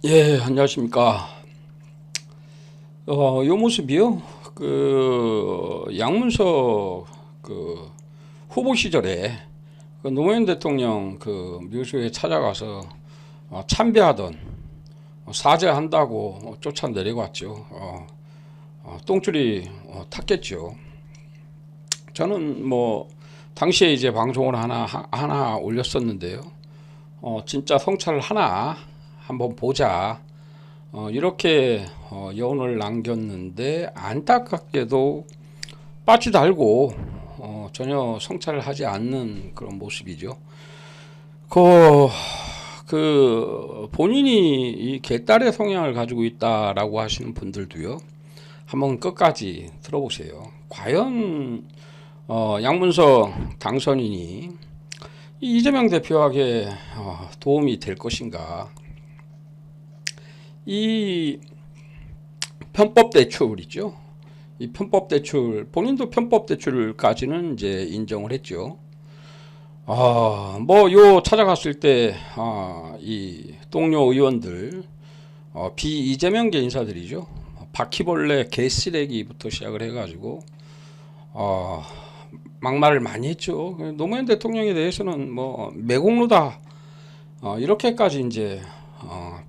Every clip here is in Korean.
예, 안녕하십니까. 요 모습이요. 양문석 후보 시절에 노무현 대통령 묘소에 찾아가서 참배하던 사죄한다고 쫓아 내려갔죠. 똥줄이 탔겠죠. 저는 뭐 당시에 이제 방송을 하나 올렸었는데요. 진짜 성찰을 하나 한번 보자. 이렇게 여운을 남겼는데 안타깝게도 빠지 달고 전혀 성찰을 하지 않는 그런 모습이죠. 그, 본인이 이 개딸의 성향을 가지고 있다라고 하시는 분들도요. 한번 끝까지 들어보세요. 과연 양문석 당선인이 이재명 대표에게 도움이 될 것인가? 이 편법 대출이죠. 이 편법 대출 본인도 편법 대출까지는 이제 인정을 했죠. 뭐 요 찾아갔을 때 이 동료 의원들 비이재명계 인사들이죠. 바퀴벌레 개쓰레기부터 시작을 해가지고 막말을 많이 했죠. 노무현 대통령에 대해서는 뭐 매국노다 이렇게까지 이제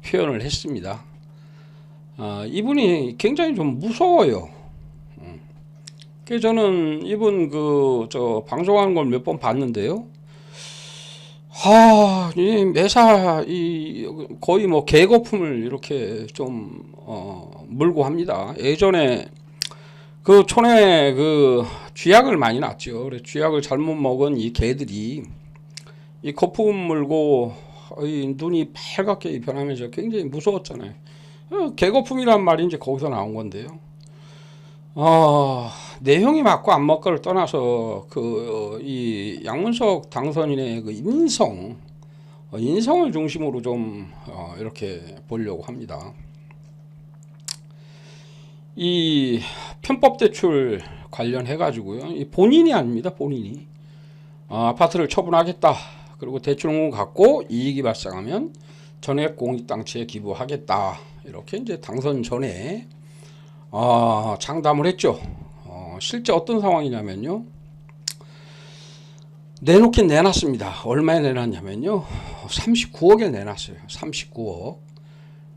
표현을 했습니다. 이분이 굉장히 좀 무서워요. 저는 이분 저 방송하는 걸 몇 번 봤는데요. 이 매사 거의 뭐 개거품을 이렇게 좀 물고 합니다. 예전에 촌에 쥐약을 많이 놨죠. 그래 쥐약을 잘못 먹은 이 개들이 이 거품 물고 이 눈이 빨갛게 변하면서 굉장히 무서웠잖아요. 개거품이란 말이 이제 거기서 나온 건데요. 내용이 맞고 안 맞고를 떠나서 이 양문석 당선인의 인성을 중심으로 좀 이렇게 보려고 합니다. 이 편법 대출 관련해 가지고요. 이 본인이 아닙니다. 본인이 아파트를 처분하겠다. 그리고 대출금 갖고 이익이 발생하면 전액 공익당치에 기부하겠다. 이렇게 이제 당선 전에 장담을 했죠. 실제 어떤 상황이냐면요. 내놓긴 내놨습니다. 얼마에 내놨냐면요. 39억에 내놨어요. 39억.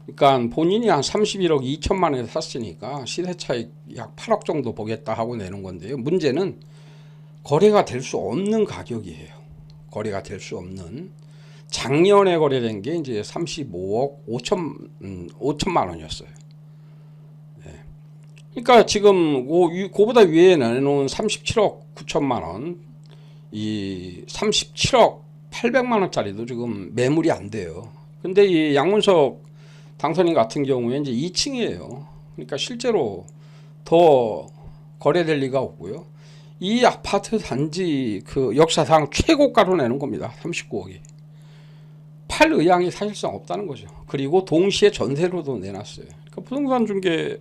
그러니까 본인이 한 31억 2천만에 샀으니까 시세 차익 약 8억 정도 보겠다 하고 내는 건데요. 문제는 거래가 될 수 없는 가격이에요. 거래가 될 수 없는. 작년에 거래된 게 이제 35억 5천만 원이었어요. 그러니까 지금 그보다 위에 내놓은 37억 9천만 원, 이 37억 800만 원짜리도 지금 매물이 안 돼요. 근데 이 양문석 당선인 같은 경우에 이제 2층이에요. 그러니까 실제로 더 거래될 리가 없고요. 이 아파트 단지 역사상 최고가로 내는 겁니다. 39억이. 팔 의향이 사실상 없다는 거죠. 그리고 동시에 전세로도 내놨어요. 그러니까 부동산 중개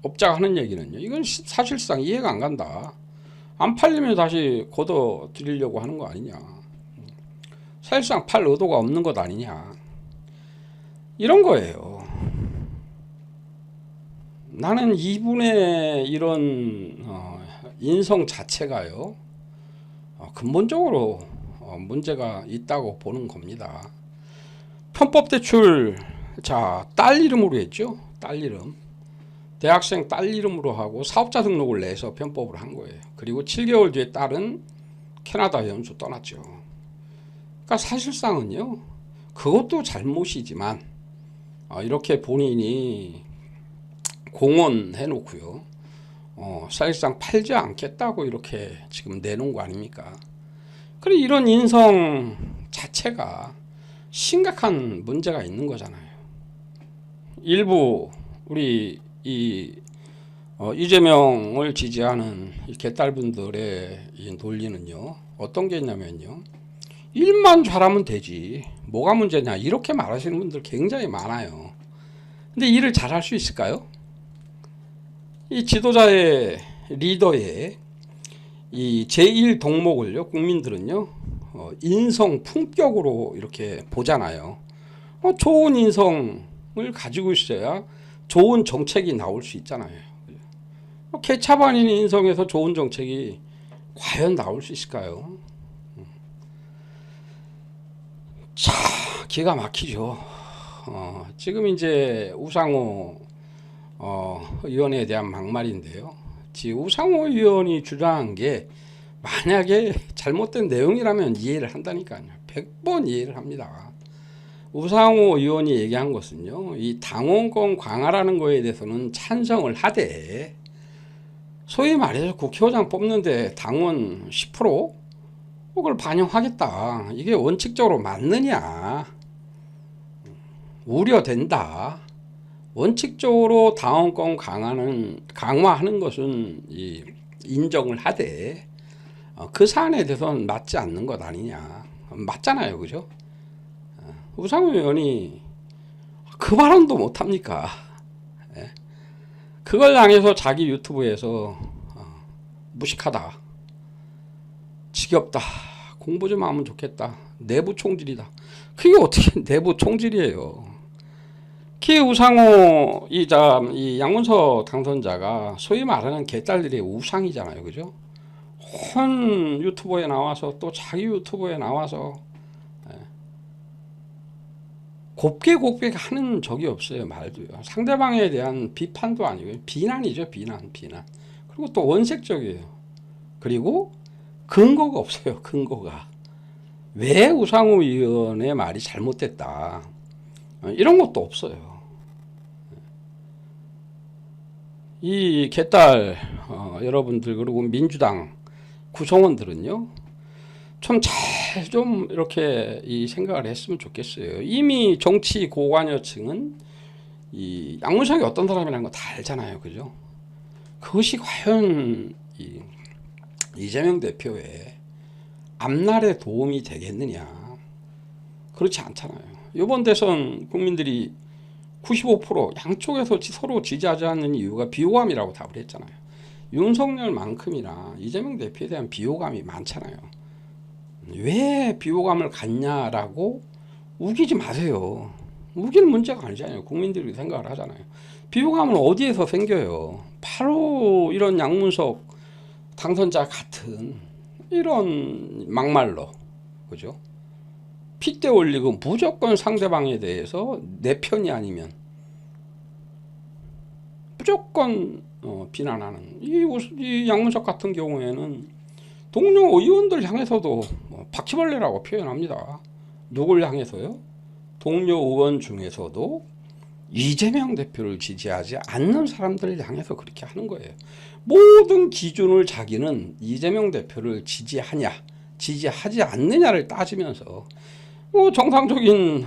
업자가 하는 얘기는요. 이건 사실상 이해가 안 간다. 안 팔리면 다시 걷어 드리려고 하는 거 아니냐. 사실상 팔 의도가 없는 것 아니냐. 이런 거예요. 나는 이분의 이런 인성 자체가요. 근본적으로 문제가 있다고 보는 겁니다. 편법 대출 딸 이름으로 했죠. 딸 이름. 대학생 딸 이름으로 하고 사업자 등록을 내서 편법을 한 거예요. 그리고 7개월 뒤에 딸은 캐나다 연수 떠났죠. 그러니까 사실상은요. 그것도 잘못이지만 이렇게 본인이 공언해 놓고요. 사실상 팔지 않겠다고 이렇게 지금 내놓은 거 아닙니까? 그리고 이런 인성 자체가 심각한 문제가 있는 거잖아요. 일부 우리 이재명을 지지하는 이 개딸분들의 이 논리는요. 어떤 게 있냐면요. 일만 잘하면 되지. 뭐가 문제냐. 이렇게 말하시는 분들 굉장히 많아요. 근데 일을 잘할 수 있을까요? 이 지도자의 리더의 이 제1 덕목을요. 국민들은요. 인성 품격으로 이렇게 보잖아요. 좋은 인성을 가지고 있어야 좋은 정책이 나올 수 있잖아요. 개차 반인 인성에서 좋은 정책이 과연 나올 수 있을까요? 자, 기가 막히죠. 지금 이제 우상호 의원에 대한 막말인데요. 지금 우상호 의원이 주장한 게 만약에 잘못된 내용이라면 이해를 한다니까요. 100번 이해를 합니다. 우상호 의원이 얘기한 것은요, 이 당원권 강화라는 거에 대해서는 찬성을 하되, 소위 말해서 국회의장 뽑는데 당원 10% 그걸 반영하겠다. 이게 원칙적으로 맞느냐? 우려된다. 원칙적으로 당원권 강화하는 것은 인정을 하되, 그 사안에 대해서는 맞지 않는 것 아니냐. 맞잖아요. 그죠? 우상호 의원이 그 발언도 못합니까? 예? 그걸 당해서 자기 유튜브에서 무식하다, 지겹다, 공부 좀 하면 좋겠다, 내부 총질이다. 그게 어떻게 내부 총질이에요? 키 우상호 이 양문석 당선자가 소위 말하는 개딸들의 우상이잖아요. 그죠? 혼 유튜브에 나와서 또 자기 유튜브에 나와서 곱게 하는 적이 없어요. 말도요. 상대방에 대한 비판도 아니고요. 비난이죠. 비난. 그리고 또 원색적이에요. 그리고 근거가 없어요. 근거가. 왜 우상호 의원의 말이 잘못됐다. 이런 것도 없어요. 이 개딸 여러분들 그리고 민주당 구성원들은요. 좀 이렇게 이 생각을 했으면 좋겠어요. 이미 정치 고관여층은 이 양문석이 어떤 사람이라는 거 다 알잖아요. 그죠? 그것이 과연 이재명 대표의 앞날에 도움이 되겠느냐? 그렇지 않잖아요. 이번 대선 국민들이 95% 양쪽에서 서로 지지하지 않는 이유가 비호감이라고 답을 했잖아요. 윤석열만큼이나 이재명 대표에 대한 비호감이 많잖아요. 왜 비호감을 갖냐라고 우기지 마세요. 우기는 문제가 아니잖아요. 국민들이 생각을 하잖아요. 비호감은 어디에서 생겨요? 바로 이런 양문석 당선자 같은 이런 막말로, 그죠? 핏대 올리고 무조건 상대방에 대해서 내 편이 아니면 무조건 비난하는 이 양문석 같은 경우에는 동료 의원들 향해서도 바퀴벌레라고 표현합니다. 누굴 향해서요? 동료 의원 중에서도 이재명 대표를 지지하지 않는 사람들을 향해서 그렇게 하는 거예요. 모든 기준을 자기는 이재명 대표를 지지하냐, 지지하지 않느냐를 따지면서 정상적인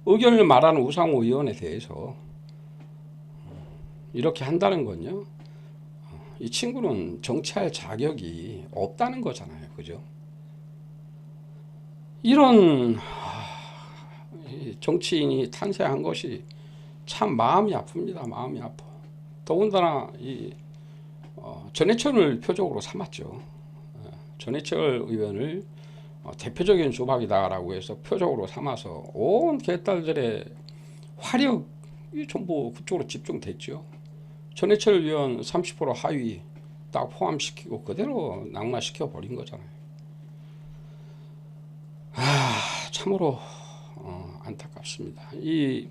의견을 말하는 우상호 의원에 대해서 이렇게 한다는 건요. 이 친구는 정치할 자격이 없다는 거잖아요. 그죠? 이런 정치인이 탄생한 것이 참 마음이 아픕니다. 마음이 아파. 더군다나 전해철을 표적으로 삼았죠. 전해철 의원을 대표적인 조박이다라고 해서 표적으로 삼아서 온 개딸들의 화력이 전부 그쪽으로 집중됐죠. 전해철 의원 30% 하위 딱 포함시키고 그대로 낙마시켜 버린 거잖아요. 참으로 안타깝습니다. 이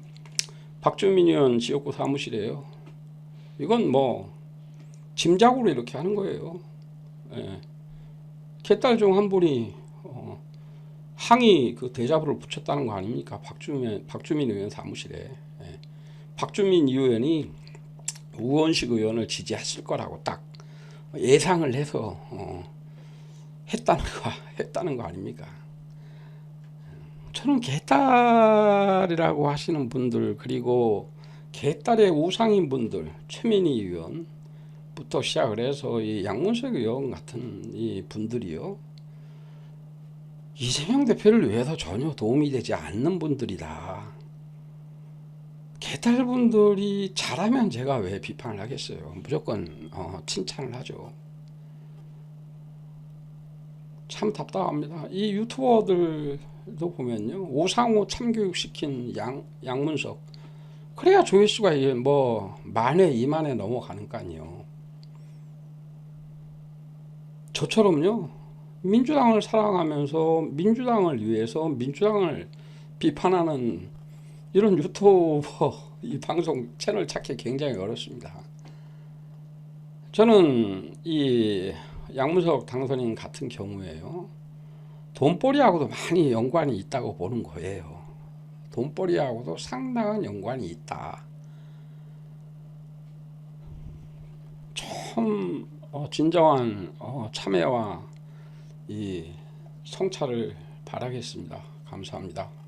박주민 의원 지역구 사무실에요. 이건 짐작으로 이렇게 하는 거예요. 예. 개딸 중 한 분이 항의 그 대자보를 붙였다는 거 아닙니까? 박주민 의원 사무실에. 예. 박주민 의원이 우원식 의원을 지지했을 거라고 딱 예상을 해서 했다는 거 아닙니까? 저는 개딸이라고 하시는 분들 그리고 개딸의 우상인 분들 최민희 의원부터 시작을 해서 이 양문석 의원 같은 이 분들이요. 이재명 대표를 위해서 전혀 도움이 되지 않는 분들이다. 개딸분들이 잘하면 제가 왜 비판을 하겠어요. 무조건 칭찬을 하죠. 참 답답합니다. 이 유튜버들 보면요, 오상호 참교육시킨 양문석, 그래야 조회수가 뭐 만회, 2만회 넘어가는 거 아니에요. 저처럼요, 민주당을 사랑하면서 민주당을 위해서 민주당을 비판하는 이런 유튜버 이 방송 채널 찾기 굉장히 어렵습니다. 저는 이 양문석 당선인 같은 경우에요, 돈벌이하고도 많이 연관이 있다고 보는 거예요. 돈벌이하고도 상당한 연관이 있다. 좀 진정한 참여와 이 성찰을 바라겠습니다. 감사합니다.